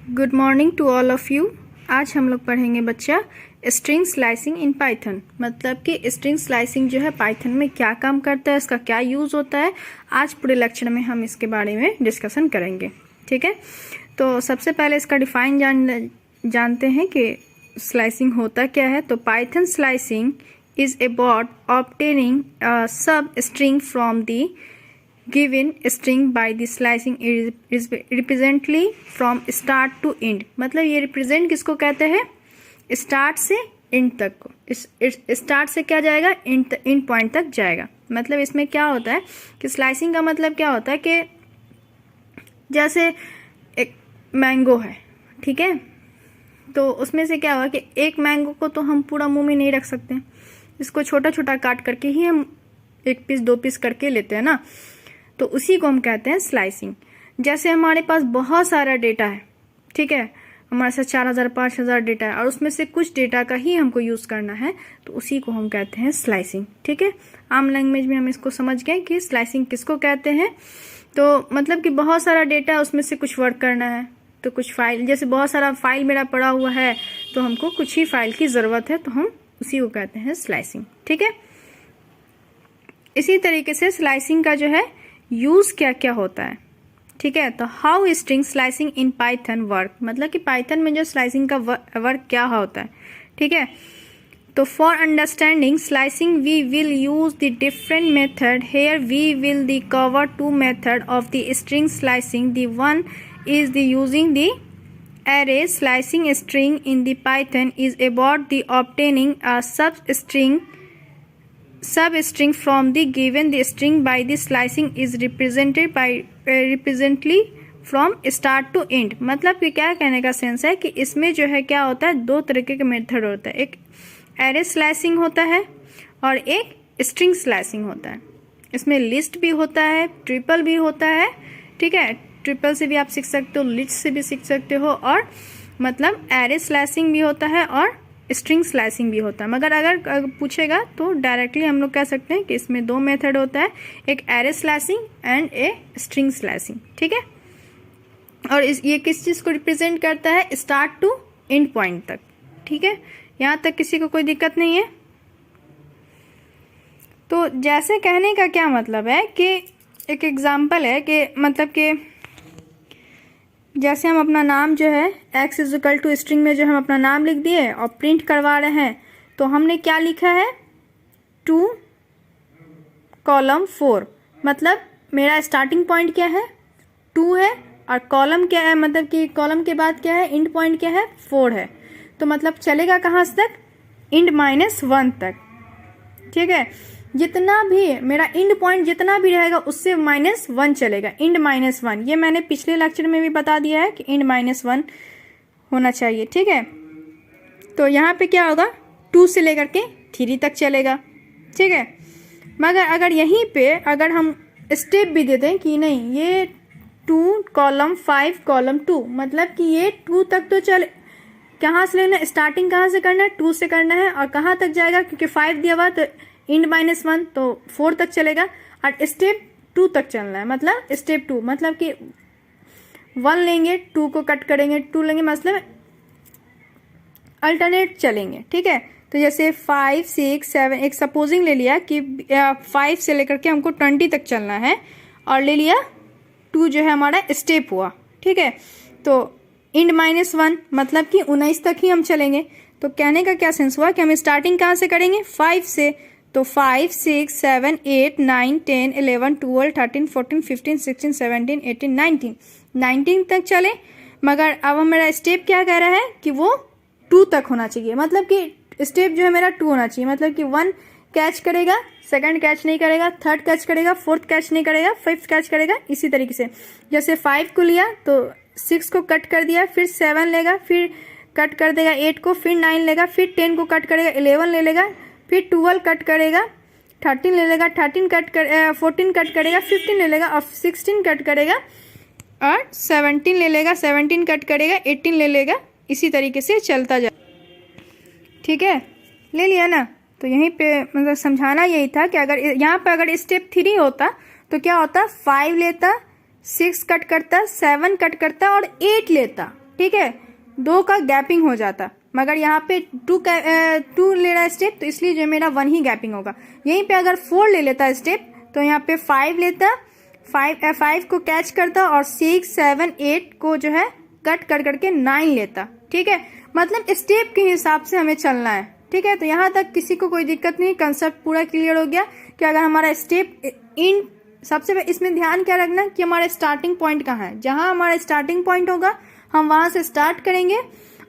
Good morning to all of you. आज हम लोग पढ़ेंगे बच्चा स्ट्रिंग स्लाइसिंग इन पाइथन। मतलब कि स्ट्रिंग स्लाइसिंग जो है पाइथन में क्या काम करता है, इसका क्या यूज़ होता है। आज पूरे लेक्चर में हम इसके बारे में डिस्कशन करेंगे। ठीक है, तो सबसे पहले इसका डिफाइन जानते हैं कि स्लाइसिंग होता क्या है। तो Python slicing is about obtaining सब string from the given string by the slicing represently from start to end। मतलब ये रिप्रेजेंट किसको कहते हैं, स्टार्ट से एंड तक को। स्टार्ट से क्या जाएगा, एंड पॉइंट तक जाएगा। मतलब इसमें क्या होता है कि स्लाइसिंग का मतलब क्या होता है कि जैसे एक मैंगो है, ठीक है, तो उसमें से क्या होगा कि एक मैंगो को तो हम पूरा मुंह में नहीं रख सकते, इसको छोटा छोटा काट करके ही हम एक पीस दो पीस करके लेते हैं ना, तो उसी को हम कहते हैं स्लाइसिंग। जैसे हमारे पास बहुत सारा डेटा है, ठीक है, हमारे साथ 4000 5000 डेटा है और उसमें से कुछ डेटा का ही हमको यूज़ करना है, तो उसी को हम कहते हैं स्लाइसिंग। ठीक है, आम लैंग्वेज में हम इसको समझ गए कि स्लाइसिंग किसको कहते हैं। तो मतलब कि बहुत सारा डेटा है, उसमें से कुछ वर्क करना है, तो कुछ फाइल, जैसे बहुत सारा फाइल मेरा पड़ा हुआ है तो हमको कुछ ही फाइल की ज़रूरत है, तो हम उसी को कहते हैं स्लाइसिंग। ठीक है, इसी तरीके से स्लाइसिंग का जो है यूज क्या क्या होता है। ठीक है, तो how string slicing in Python work, मतलब कि पाइथन में जो स्लाइसिंग का वर्क क्या होता है। ठीक है, तो for understanding slicing we will use the different method. Here we will the cover two method of the string slicing. The one is the using the array slicing string in the Python is about the obtaining a substring from the given the string by the slicing is represented by represently from start to end। मतलब कि क्या कहने का sense है कि इसमें जो है क्या होता है, दो तरीके के मेथड होता है, एक एरे स्लाइसिंग होता है और एक स्ट्रिंग स्लाइसिंग होता है। इसमें लिस्ट भी होता है, ट्रिपल भी होता है। ठीक है, ट्रिपल से भी आप सीख सकते हो, लिस्ट से भी सीख सकते हो, और मतलब एरे स्लाइसिंग भी होता है और स्ट्रिंग स्लाइसिंग भी होता है। मगर अगर पूछेगा तो डायरेक्टली हम लोग कह सकते हैं कि इसमें दो मेथड होता है, एक array slicing and a string slicing. ठीक है, और ये किस चीज़ को रिप्रेजेंट करता है, स्टार्ट टू एंड पॉइंट तक। ठीक है, यहाँ तक किसी को कोई दिक्कत नहीं है। तो जैसे कहने का क्या मतलब है कि एक एग्जाम्पल है कि मतलब कि जैसे हम अपना नाम जो है x is equal to string में जो हम अपना नाम लिख दिए और प्रिंट करवा रहे हैं, तो हमने क्या लिखा है, 2 कॉलम 4। मतलब मेरा स्टार्टिंग पॉइंट क्या है, 2 है, और कॉलम क्या है, मतलब कि कॉलम के बाद क्या है, एंड पॉइंट क्या है, 4 है। तो मतलब चलेगा कहाँ तक, एंड -1 तक। ठीक है, जितना भी मेरा एंड पॉइंट जितना भी रहेगा उससे -1 चलेगा, एंड -1। ये मैंने पिछले लेक्चर में भी बता दिया है कि एंड -1 होना चाहिए। ठीक है, तो यहाँ पे क्या होगा, 2 से लेकर के 3 तक चलेगा। ठीक है, मगर अगर यहीं पे अगर हम स्टेप भी दे दें कि नहीं, ये 2 कॉलम 5 कॉलम 2, मतलब कि ये 2 तक तो चले, कहाँ से लेना, स्टार्टिंग कहाँ से करना है, 2 से करना है, और कहाँ तक जाएगा, क्योंकि 5 दिया हुआ तो एंड -1 तो 4 तक चलेगा, और स्टेप 2 तक चलना है। मतलब स्टेप 2 मतलब कि 1 लेंगे, 2 को कट करेंगे, 2 लेंगे, मतलब अल्टरनेट चलेंगे। ठीक है, तो जैसे 5 6 7, एक सपोजिंग ले लिया कि 5 से लेकर के हमको 20 तक चलना है, और ले लिया 2 जो है हमारा स्टेप हुआ। ठीक है, तो एंड -1 मतलब कि 19 तक ही हम चलेंगे। तो कहने का क्या सेंस हुआ कि हम स्टार्टिंग कहाँ से करेंगे, 5 से, तो 5 6 7 8 9 10 11 12 13 14 15 16 17 18 19 तक चले। मगर अब मेरा स्टेप क्या कह रहा है कि वो 2 तक होना चाहिए। मतलब कि स्टेप जो है मेरा 2 होना चाहिए, मतलब कि 1 कैच करेगा, सेकंड कैच नहीं करेगा, थर्ड कैच करेगा, फोर्थ कैच नहीं करेगा, फिफ्थ कैच करेगा। इसी तरीके से जैसे 5 को लिया तो 6 को कट कर दिया, फिर 7 लेगा, फिर कट कर देगा 8 को, फिर 9 लेगा, फिर 10 को कट करेगा, 11 ले लेगा, फिर 12 कट करेगा, 13 ले लेगा, 14 कट करेगा, 15 ले लेगा, और 16 कट करेगा, और 17 ले लेगा, 17 कट करेगा, 18 ले लेगा। इसी तरीके से चलता जा। ठीक है, ले लिया ना। तो यहीं पे मतलब समझाना यही था कि अगर यहाँ पर अगर स्टेप 3 होता तो क्या होता, 5 लेता, 6 कट करता, 7 कट करता और 8 लेता, ठीक है, 2 का गैपिंग हो जाता, मगर यहाँ पे 2 ले रहा है स्टेप, तो इसलिए जो मेरा 1 ही गैपिंग होगा। यहीं पे अगर 4 ले लेता स्टेप तो यहाँ पे 5 लेता, 5 को कैच करता और 6, 7, 8 को जो है कट कर करके 9 लेता। ठीक है, मतलब स्टेप के हिसाब से हमें चलना है। ठीक है, तो यहाँ तक किसी को कोई दिक्कत नहीं, कंसेप्ट पूरा क्लियर हो गया कि अगर हमारा स्टेप इन सबसे इसमें ध्यान क्या रखना कि हमारा स्टार्टिंग पॉइंट कहाँ है। जहाँ हमारा स्टार्टिंग पॉइंट होगा हम वहां से स्टार्ट करेंगे,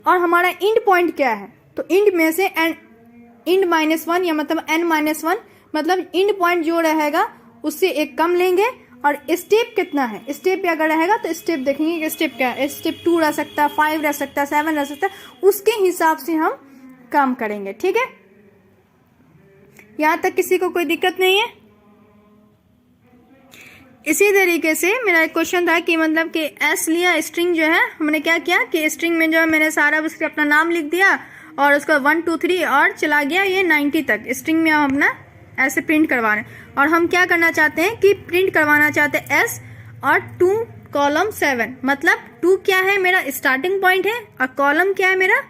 और हमारा इंड पॉइंट क्या है, तो इंड में से इंड -1 या मतलब n-1, मतलब इंड पॉइंट जो रहेगा उससे एक कम लेंगे। और स्टेप कितना है, स्टेप अगर रहेगा तो स्टेप देखेंगे कि स्टेप क्या है, स्टेप 2 रह सकता है, 5 रह सकता है, 7 रह सकता है, उसके हिसाब से हम काम करेंगे। ठीक है, यहां तक किसी को कोई दिक्कत नहीं है। इसी तरीके से मेरा एक क्वेश्चन था कि मतलब कि एस लिया स्ट्रिंग जो है, हमने क्या किया कि स्ट्रिंग में जो है मैंने सारा उसके अपना नाम लिख दिया और उसका 1 2 3 और चला गया ये 90 तक। स्ट्रिंग में हम अपना ऐसे प्रिंट करवा रहे हैं, और हम क्या करना चाहते हैं कि प्रिंट करवाना चाहते हैं एस और 2 कॉलम 7, मतलब 2 क्या है मेरा स्टार्टिंग पॉइंट है और कॉलम क्या है मेरा,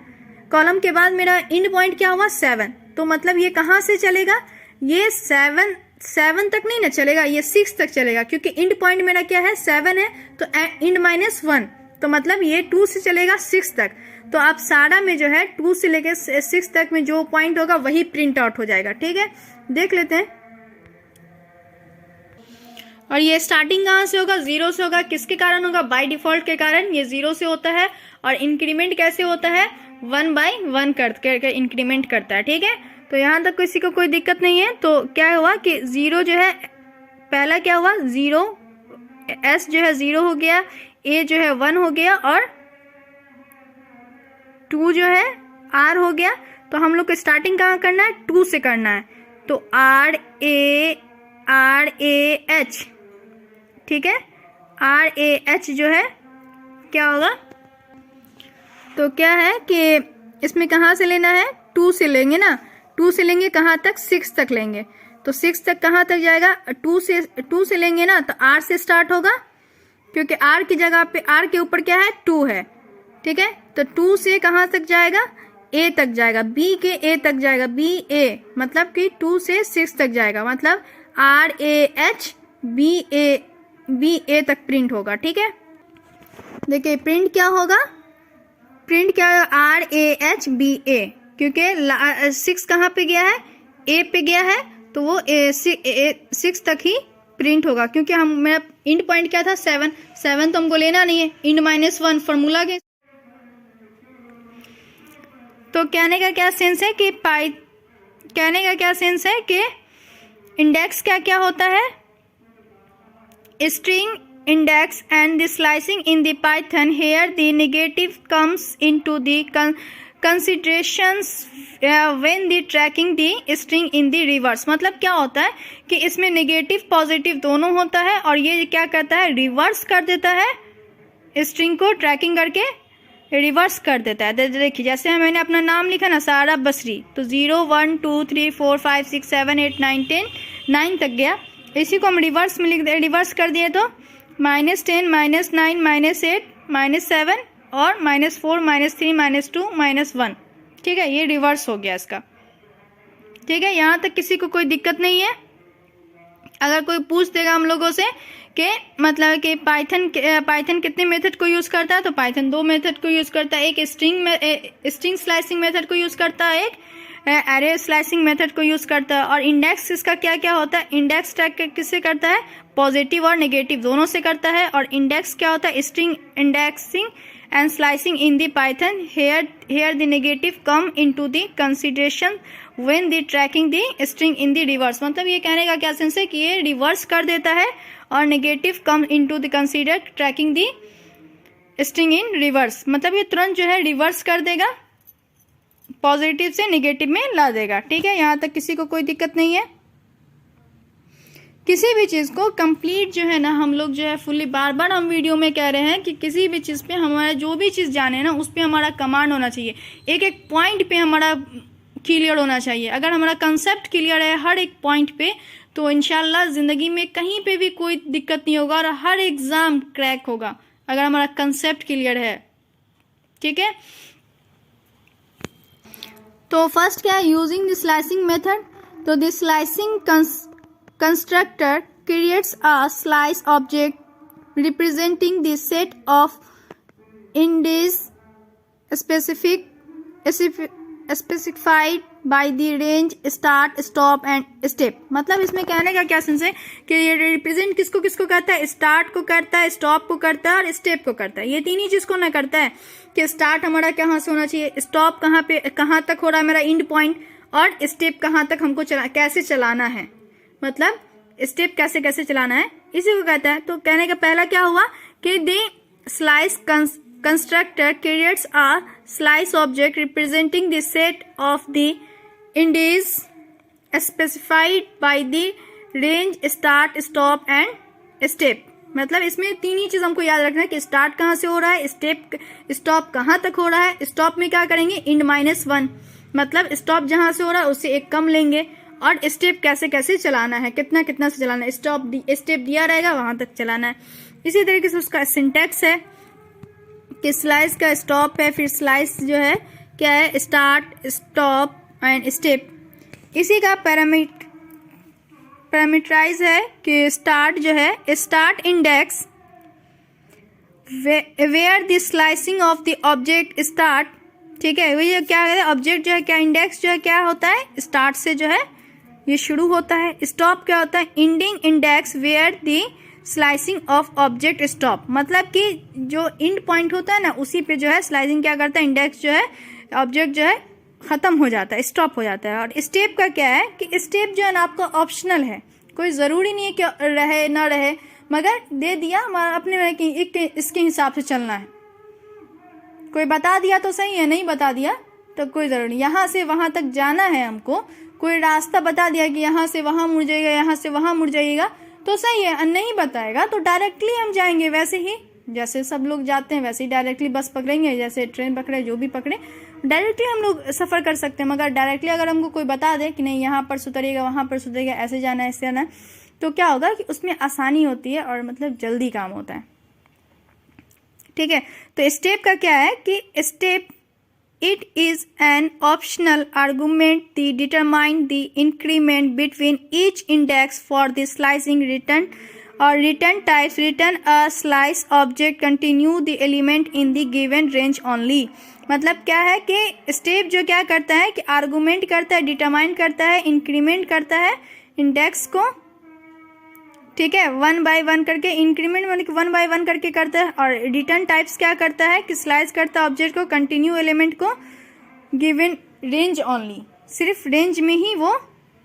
कॉलम के बाद मेरा इंड पॉइंट क्या हुआ 7। तो मतलब ये कहाँ से चलेगा, ये 7 तक नहीं ना चलेगा, ये 6 तक चलेगा, क्योंकि इंड पॉइंट मेरा क्या है 7 है, तो इंड -1, तो मतलब ये 2 से चलेगा 6 तक। तो आप सारा में जो है 2 से लेकर 6 तक में जो पॉइंट होगा वही प्रिंट आउट हो जाएगा। ठीक है, देख लेते हैं। और ये स्टार्टिंग कहाँ से होगा, 0 से होगा। किसके कारण होगा, बाय डिफॉल्ट के कारण ये 0 से होता है। और इंक्रीमेंट कैसे होता है, 1/1 करके इंक्रीमेंट करता है। ठीक है, तो यहाँ तक किसी को कोई दिक्कत नहीं है। तो क्या हुआ कि 0 जो है पहला क्या हुआ, 0 s जो है 0 हो गया, a जो है 1 हो गया, और 2 जो है r हो गया। तो हम लोग को स्टार्टिंग कहाँ करना है, 2 से करना है। तो r a h, ठीक है, r a h जो है क्या होगा, तो क्या है कि इसमें कहाँ से लेना है, 2 से लेंगे ना, 2 से लेंगे कहाँ तक, 6 तक लेंगे। तो 6 तक कहाँ तक जाएगा, 2 से लेंगे ना, तो r से स्टार्ट होगा, क्योंकि r की जगह पे r के ऊपर क्या है 2 है। ठीक है, तो 2 से कहाँ तक जाएगा, a तक जाएगा, b के a तक जाएगा, b a, मतलब कि 2 से 6 तक जाएगा, मतलब r a h b a तक प्रिंट होगा। ठीक है, देखिए प्रिंट क्या होगा, प्रिंट क्या होगा, r a h b a, क्योंकि 6 कहाँ पे गया है, a पे गया है, तो वो 6 तक ही प्रिंट होगा, क्योंकि हम मेरा इंड पॉइंट क्या था 7 तो हमको लेना नहीं है, इंड -1 फॉर्मूला के। तो कहने का क्या सेंस है कि कहने का क्या सेंस है कि इंडेक्स क्या क्या होता है, string index and the slicing in the Python. Here the negative comes into the considerations when the tracking the string in the reverse. मतलब क्या होता है कि इसमें नेगेटिव पॉजिटिव दोनों होता है, और ये क्या करता है, रिवर्स कर देता है, स्ट्रिंग को ट्रैकिंग करके रिवर्स कर देता है। देखिए जैसे मैंने अपना नाम लिखा ना, सारा बसरी, तो 0 1 2 3 4 5 6 7 8 9 10 9 तक गया। इसी को हम रिवर्स में लिख दे, रिवर्स कर दिए तो -10 -9 -8 -7 और -4 -3 -2 -1। ठीक है, ये रिवर्स हो गया इसका। ठीक है, यहाँ तक किसी को कोई दिक्कत नहीं है। अगर कोई पूछ देगा हम लोगों से कि मतलब कि पाइथन कितने मेथड को यूज करता है, तो पाइथन 2 मेथड को यूज करता है, एक स्ट्रिंग स्लाइसिंग मेथड को यूज करता है, एक एरे स्लाइसिंग मेथड को यूज करता है। और इंडेक्स इसका क्या क्या होता है, इंडेक्स ट्रैक किससे करता है, पॉजिटिव और नेगेटिव दोनों से करता है। और इंडेक्स क्या होता है, string indexing and slicing in the Python, here the negative come into the consideration when the tracking the string in the reverse. मतलब ये कहने का क्या सेंस है कि ये रिवर्स कर देता है और negative come into the consider trekking the string in reverse, मतलब ये तुरंत जो है रिवर्स कर देगा, पॉजिटिव से नेगेटिव में ला देगा। ठीक है, यहाँ तक किसी को कोई दिक्कत नहीं है। किसी भी चीज़ को कंप्लीट जो है ना, हम लोग जो है फुल्ली, बार बार हम वीडियो में कह रहे हैं कि किसी भी चीज़ पे हमारा जो भी चीज़ जाने ना, उस पे हमारा कमांड होना चाहिए, एक एक पॉइंट पे हमारा क्लियर होना चाहिए। अगर हमारा कंसेप्ट क्लियर है हर एक पॉइंट पे, तो इंशाल्लाह ज़िंदगी में कहीं पे भी कोई दिक्कत नहीं होगा और हर एग्ज़ाम क्रैक होगा, अगर हमारा कंसेप्ट क्लियर है। ठीक है। तो फर्स्ट क्या है, यूजिंग द स्लाइसिंग मेथड। तो the slicing constructor creates a slice object representing the set of index specified by the range start stop and step. मतलब इसमें कहने का क्या सेंस है कि ये रिप्रेजेंट किसको किसको करता है, स्टार्ट को करता है, स्टॉप को करता है और स्टेप को करता है। ये तीन ही चीज को ना करता है कि स्टार्ट हमारा कहाँ से होना चाहिए, स्टॉप कहाँ पे कहाँ तक हो रहा है मेरा एंड पॉइंट, और स्टेप कहाँ तक हमको कैसे चलाना है, मतलब स्टेप कैसे कैसे चलाना है, इसी को कहता है। तो कहने का पहला क्या हुआ कि the slice constructor creates a slice object representing the set of the indices specified by the range start stop and step। मतलब इसमें तीन ही चीज हमको याद रखना है कि स्टार्ट कहाँ से हो रहा है, स्टेप स्टॉप कहाँ तक हो रहा है, स्टॉप में क्या करेंगे इंड -1, मतलब स्टॉप जहां से हो रहा है उससे एक कम लेंगे, और स्टेप कैसे कैसे चलाना है, कितना कितना से चलाना है, स्टेप दिया रहेगा वहां तक चलाना है। इसी तरीके से उसका सिंटेक्स है कि स्लाइस का स्टॉप है, फिर स्लाइस जो है क्या है, स्टार्ट स्टॉप एंड स्टेप। इसी का पैरामीटराइज है कि स्टार्ट जो है start index where the slicing of the object start. ठीक है, वही क्या है, ऑब्जेक्ट जो है क्या, इंडेक्स जो है क्या होता है, स्टार्ट से जो है ये शुरू होता है। स्टॉप क्या होता है, ending index where the slicing of object stop. मतलब कि जो इंड पॉइंट होता है ना उसी पे जो है स्लाइसिंग क्या करता है, इंडेक्स जो है ऑब्जेक्ट जो है खत्म हो जाता है, स्टॉप हो जाता है। और स्टेप का क्या है कि स्टेप जो है ना आपका ऑप्शनल है, कोई जरूरी नहीं है कि रहे ना रहे, मगर दे दिया अपने इसके हिसाब से चलना है। कोई बता दिया तो सही है, नहीं बता दिया तो कोई जरूरी नहीं। यहाँ से वहां तक जाना है हमको, कोई रास्ता बता दिया कि यहाँ से वहां मुड़ जाइएगा, यहाँ से वहां मुड़ जाइएगा तो सही है, नहीं बताएगा तो डायरेक्टली हम जाएंगे, वैसे ही जैसे सब लोग जाते हैं वैसे ही डायरेक्टली बस पकड़ेंगे, जैसे ट्रेन पकड़े, जो भी पकड़े डायरेक्टली हम लोग सफर कर सकते हैं। मगर डायरेक्टली अगर हमको कोई बता दे कि नहीं यहाँ पर उतरिएगा, वहां पर उतरिएगा, ऐसे जाना है, ऐसे जाना है, तो क्या होगा कि उसमें आसानी होती है और मतलब जल्दी काम होता है। ठीक है, तो स्टेप का क्या है कि step it is an optional argument that determine the increment between each index for the slicing return or return types return a slice object continue the element in the given range only। मतलब क्या है कि step जो क्या करता है कि argument करता है, डिटरमाइन करता है, इंक्रीमेंट करता है इंडेक्स को, ठीक है, 1 by 1 करके, इंक्रीमेंट मतलब 1 by 1 करके करता है। और रिटर्न टाइप्स क्या करता है कि स्लाइस करता है ऑब्जेक्ट को, कंटिन्यू एलिमेंट को गिवन रेंज ओनली, सिर्फ रेंज में ही वो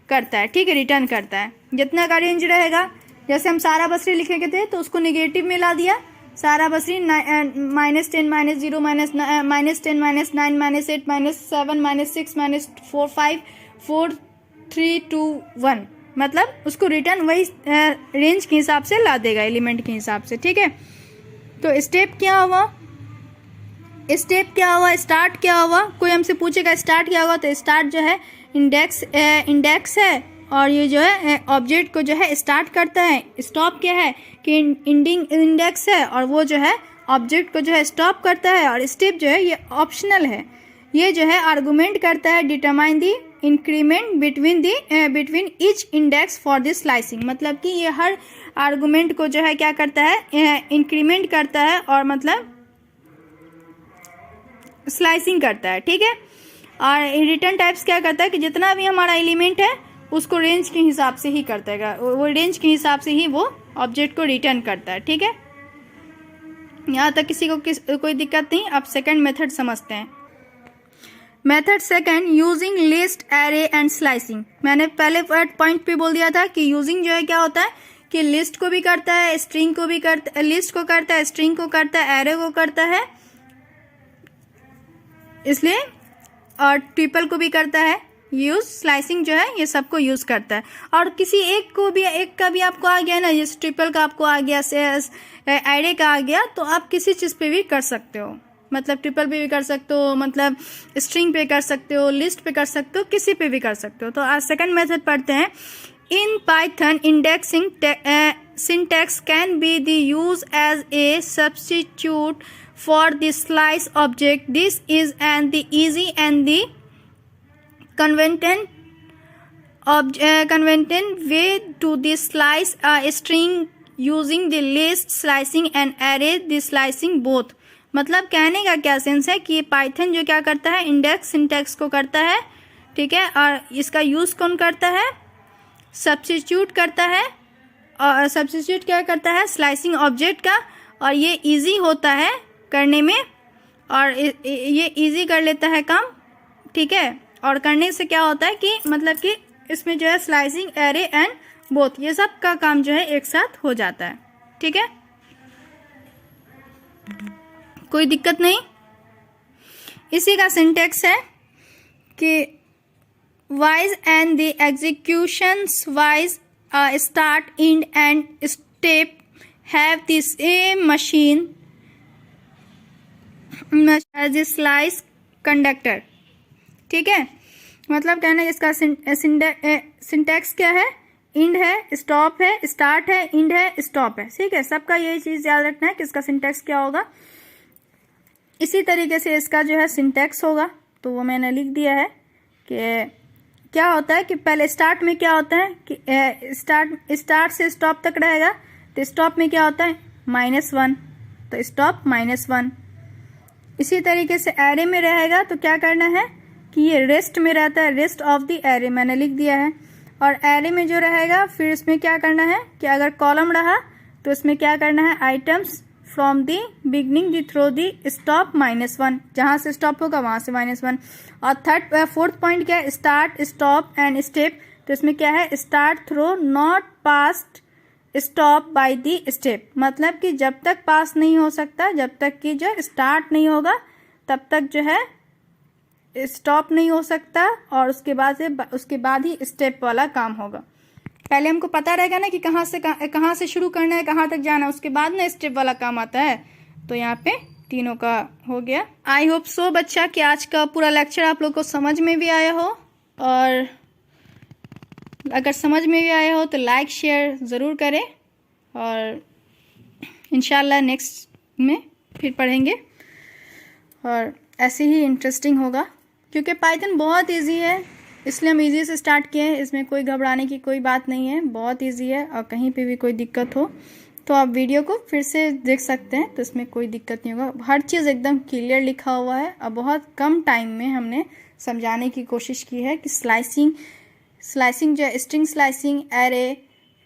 करता है। ठीक है, रिटर्न करता है जितना का रेंज रहेगा। जैसे हम सारा बसरी लिखेंगे थे तो उसको नेगेटिव में ला दिया, सारा बसरी -10 -0 -10 -9 -8 -7 -6 -4 5 4 3 2 1, मतलब उसको रिटर्न वही रेंज के हिसाब से ला देगा, एलिमेंट के हिसाब से। ठीक है, तो स्टेप क्या हुआ, स्टार्ट क्या हुआ, कोई हमसे पूछेगा स्टार्ट क्या हुआ, तो स्टार्ट जो है इंडेक्स है, और ये जो है ऑब्जेक्ट को जो है स्टार्ट करता है। स्टॉप क्या है कि इंडिंग इंडेक्स है, और वो जो है ऑब्जेक्ट को जो है स्टॉप करता है। और स्टेप जो है ये ऑप्शनल है, ये जो है आर्गुमेंट करता है determine the increment between each index for this slicing. मतलब कि ये हर आर्गुमेंट को जो है क्या करता है, इंक्रीमेंट करता है और मतलब स्लाइसिंग करता है। ठीक है, और रिटर्न टाइप्स क्या करता है कि जितना भी हमारा एलिमेंट है उसको रेंज के हिसाब से ही करता है, वो रेंज के हिसाब से ही वो ऑब्जेक्ट को रिटर्न करता है। ठीक है, यहाँ तक किसी को कोई दिक्कत नहीं। अब सेकंड मेथड समझते हैं। Method second, using list, array and slicing. मैंने पहले पॉइंट पे बोल दिया था कि यूजिंग जो है क्या होता है कि लिस्ट को भी करता है, स्ट्रिंग को भी करता है, लिस्ट को करता है, स्ट्रिंग को करता है, एरे को करता है, इसलिए और ट्रिपल को भी करता है यूज। स्लाइसिंग जो है ये सबको यूज करता है। और किसी एक का भी आपको आ गया ना, जैसे ट्रिपल का आपको आ गया, एरे का आ गया, तो आप किसी चीज पे भी कर सकते हो, मतलब ट्रिपल पे भी कर सकते हो, मतलब स्ट्रिंग पे कर सकते हो, लिस्ट पे कर सकते हो, किसी पे भी कर सकते हो। तो आज सेकंड मेथड पढ़ते हैं। In Python indexing syntax can be the use as a substitute for the slice object. This is the easy and the convenient way to the slice a string using the list slicing and array the slicing both. मतलब कहने का क्या sense है कि Python जो क्या करता है, इंडेक्स सिंटैक्स को करता है, ठीक है, और इसका यूज़ कौन करता है, सब्स्टिट्यूट करता है, और सब्स्टिट्यूट क्या करता है, स्लाइसिंग ऑब्जेक्ट का, और ये इजी होता है करने में, और ये इजी कर लेता है काम, ठीक है। और करने से क्या होता है कि मतलब कि इसमें जो है स्लाइसिंग, एरे एंड बोथ, ये सब का काम जो है एक साथ हो जाता है, ठीक है, कोई दिक्कत नहीं। इसी का सिंटेक्स है कि wise and the executions wise start, end and step have the same machine as a slice conductor, ठीक है। मतलब कहना है इसका सिंटैक्स क्या है, इंड है, स्टॉप है, स्टार्ट है, इंड है, स्टॉप है, ठीक है। सबका यही चीज़ याद रखना है कि इसका सिंटैक्स क्या होगा। इसी तरीके से इसका जो है सिंटैक्स होगा, तो वो मैंने लिख दिया है कि क्या होता है कि पहले स्टार्ट में क्या होता है कि स्टार्ट से स्टॉप तक रहेगा, तो स्टॉप में क्या होता है -1, तो स्टॉप -1। इसी तरीके से एरे में रहेगा तो क्या करना है कि ये रेस्ट में रहता है, रेस्ट ऑफ द एरे मैंने लिख दिया है। और एरे में जो रहेगा फिर इसमें क्या करना है कि अगर कॉलम रहा तो इसमें क्या करना है, items from the beginning the through the stop -1, जहाँ से स्टॉप होगा वहाँ से -1। और फोर्थ पॉइंट क्या है, स्टार्ट, स्टॉप एंड स्टेप, तो इसमें क्या है, start through not past stop by the step, मतलब कि जब तक पास नहीं हो सकता, जब तक कि जो स्टार्ट नहीं होगा तब तक जो है स्टॉप नहीं हो सकता, और उसके बाद ही स्टेप वाला काम होगा। पहले हमको पता रहेगा ना कि कहाँ से शुरू करना है, कहाँ तक जाना है, उसके बाद ना स्टेप वाला काम आता है। तो यहाँ पे तीनों का हो गया। आई होप सो बच्चा कि आज का पूरा लेक्चर आप लोग को समझ में भी आया हो, और अगर समझ में भी आया हो तो लाइक शेयर ज़रूर करें, और इंशाल्लाह नेक्स्ट में फिर पढ़ेंगे, और ऐसे ही इंटरेस्टिंग होगा, क्योंकि पाइथन बहुत इजी है, इसलिए हम इजी से स्टार्ट किए हैं। इसमें कोई घबराने की कोई बात नहीं है, बहुत इजी है, और कहीं पे भी कोई दिक्कत हो तो आप वीडियो को फिर से देख सकते हैं, तो इसमें कोई दिक्कत नहीं होगा। हर चीज़ एकदम क्लियर लिखा हुआ है, और बहुत कम टाइम में हमने समझाने की कोशिश की है कि स्लाइसिंग जो है, स्ट्रिंग स्लाइसिंग, एरे,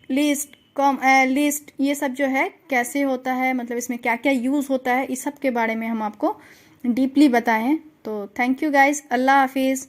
लिस्ट, ये सब जो है कैसे होता है, मतलब इसमें क्या क्या यूज़ होता है, इस सब के बारे में हम आपको डीपली बताएं। तो थैंक यू गाइज, अल्लाह हाफिज़।